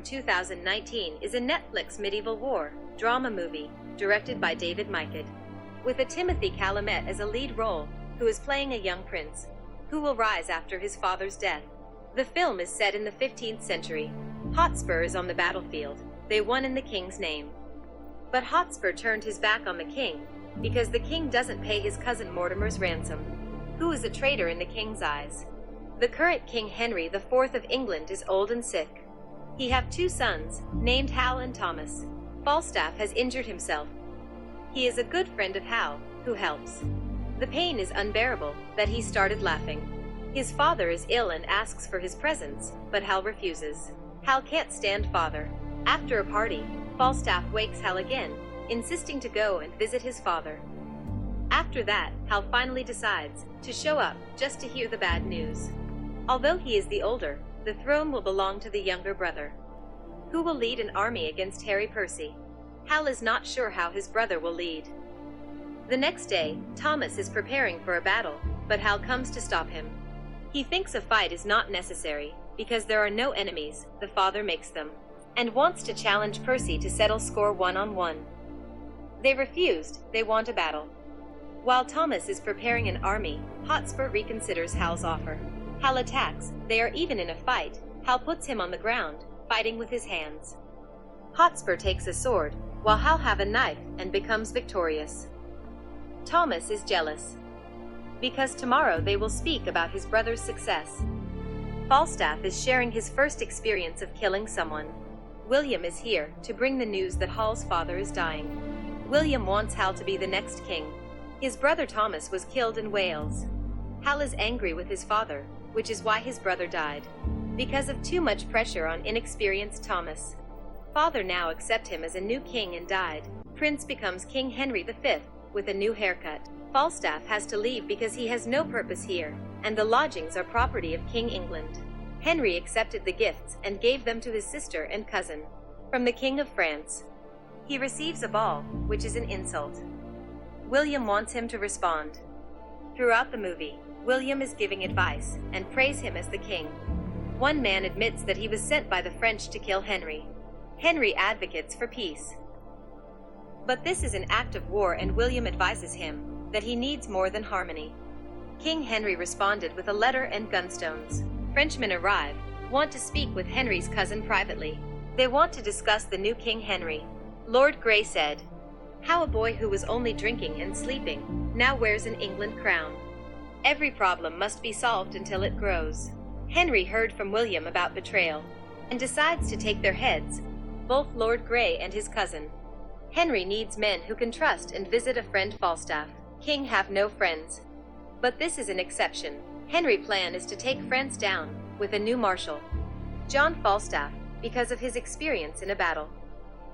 from 2019 is a Netflix medieval war drama movie directed by David Michod, with a Timothée Chalamet as a lead role, who is playing a young prince who will rise after his father's death. The film is set in the 15th century. Hotspur is on the battlefield. They won in the king's name. But Hotspur turned his back on the king because the king doesn't pay his cousin Mortimer's ransom, who is a traitor in the king's eyes. The current King Henry IV of England is old and sick. He have two sons, named Hal and Thomas. Falstaff has injured himself. He is a good friend of Hal, who helps. The pain is unbearable that he started laughing. His father is ill and asks for his presence, but Hal refuses. Hal can't stand father. After a party, Falstaff wakes Hal again, insisting to go and visit his father. After that, Hal finally decides to show up just to hear the bad news. Although he is the older, the throne will belong to the younger brother, who will lead an army against Harry Percy. Hal is not sure how his brother will lead. The next day, Thomas is preparing for a battle, but Hal comes to stop him. He thinks a fight is not necessary, because there are no enemies, the father makes them, and wants to challenge Percy to settle score one-on-one. They refused, they want a battle. While Thomas is preparing an army, Hotspur reconsiders Hal's offer. Hal attacks, they are even in a fight. Hal puts him on the ground, fighting with his hands. Hotspur takes a sword, while Hal have a knife and becomes victorious. Thomas is jealous, because tomorrow they will speak about his brother's success. Falstaff is sharing his first experience of killing someone. William is here to bring the news that Hal's father is dying. William wants Hal to be the next king. His brother Thomas was killed in Wales. Hal is angry with his father, which is why his brother died, because of too much pressure on inexperienced Thomas. Father now accepts him as a new king and died. Prince becomes King Henry V, with a new haircut. Falstaff has to leave because he has no purpose here, and the lodgings are property of King England. Henry accepted the gifts and gave them to his sister and cousin. From the King of France, he receives a ball, which is an insult. William wants him to respond. Throughout the movie, William is giving advice and praise him as the king. One man admits that he was sent by the French to kill Henry. Henry advocates for peace. But this is an act of war, and William advises him that he needs more than harmony. King Henry responded with a letter and gunstones. Frenchmen arrive, want to speak with Henry's cousin privately. They want to discuss the new King Henry. Lord Grey said, "How a boy who was only drinking and sleeping now wears an England crown. Every problem must be solved until it grows." Henry heard from William about betrayal and decides to take their heads, both Lord Grey and his cousin. Henry needs men who can trust and visit a friend. Falstaff. King have no friends. But this is an exception. Henry's plan is to take France down with a new marshal, John Falstaff, because of his experience in a battle.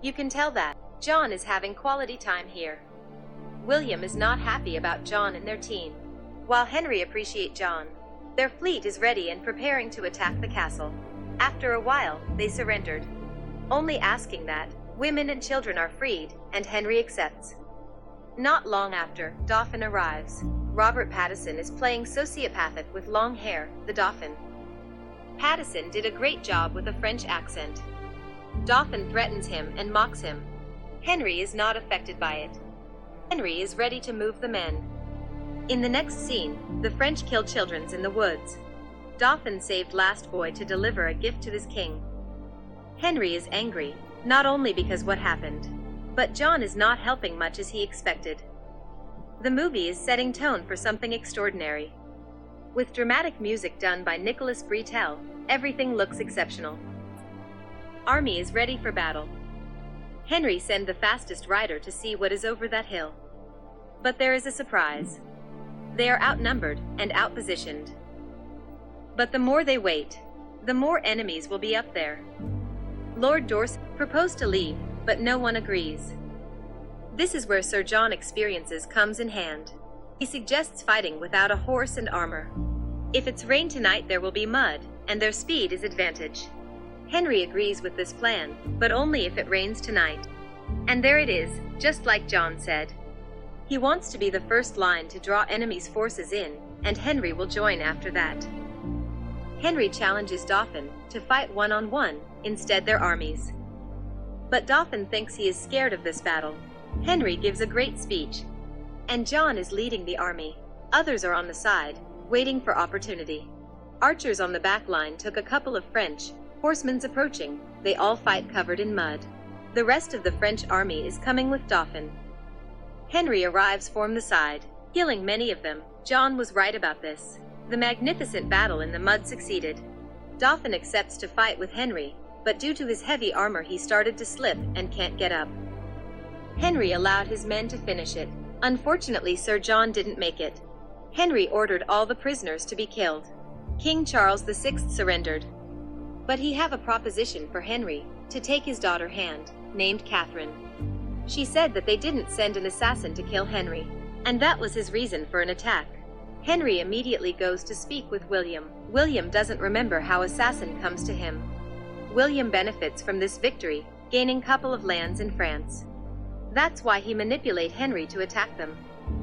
You can tell that John is having quality time here. William is not happy about John and their team, while Henry appreciates John. Their fleet is ready and preparing to attack the castle. After a while, they surrendered, only asking that women and children are freed, and Henry accepts. Not long after, Dauphin arrives. Robert Pattinson is playing sociopathic with long hair, the Dauphin. Pattinson did a great job with a French accent. Dauphin threatens him and mocks him. Henry is not affected by it. Henry is ready to move the men. In the next scene, the French kill children in the woods. Dauphin saved last boy to deliver a gift to this king. Henry is angry, not only because what happened, but John is not helping much as he expected. The movie is setting tone for something extraordinary. With dramatic music done by Nicholas Britell, everything looks exceptional. Army is ready for battle. Henry sends the fastest rider to see what is over that hill. But there is a surprise. They are outnumbered and outpositioned. But the more they wait, the more enemies will be up there. Lord Dorset proposed to leave, but no one agrees. This is where Sir John experiences comes in hand. He suggests fighting without a horse and armor. If it's rain tonight, there will be mud, and their speed is advantage. Henry agrees with this plan, but only if it rains tonight. And there it is, just like John said. He wants to be the first line to draw enemies' forces in, and Henry will join after that. Henry challenges Dauphin to fight one-on-one instead their armies. But Dauphin thinks he is scared of this battle. Henry gives a great speech, and John is leading the army. Others are on the side, waiting for opportunity. Archers on the back line took a couple of French horsemen's approaching. They all fight covered in mud. The rest of the French army is coming with Dauphin. Henry arrives from the side, killing many of them. John was right about this. The magnificent battle in the mud succeeded. Dauphin accepts to fight with Henry, but due to his heavy armor he started to slip and can't get up. Henry allowed his men to finish it. Unfortunately, Sir John didn't make it. Henry ordered all the prisoners to be killed. King Charles VI surrendered. But he have a proposition for Henry, to take his daughter hand, named Catherine. She said that they didn't send an assassin to kill Henry, and that was his reason for an attack. Henry immediately goes to speak with William. William doesn't remember how assassin comes to him. William benefits from this victory, gaining couple of lands in France. That's why he manipulate Henry to attack them.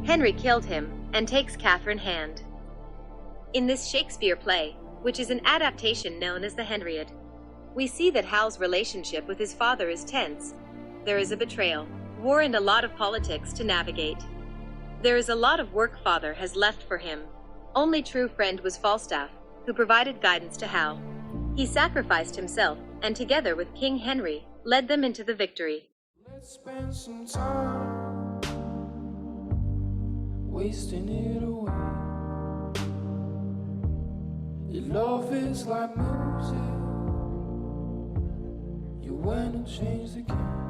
Henry killed him, and takes Catherine hand. In this Shakespeare play, which is an adaptation known as the Henriade, we see that Hal's relationship with his father is tense. There is a betrayal, war, and a lot of politics to navigate. There is a lot of work father has left for him. Only true friend was Falstaff, who provided guidance to Hal. He sacrificed himself, and together with King Henry, led them into the victory. Let's spend some time wasting it away. Your love is like music. You went and changed the game.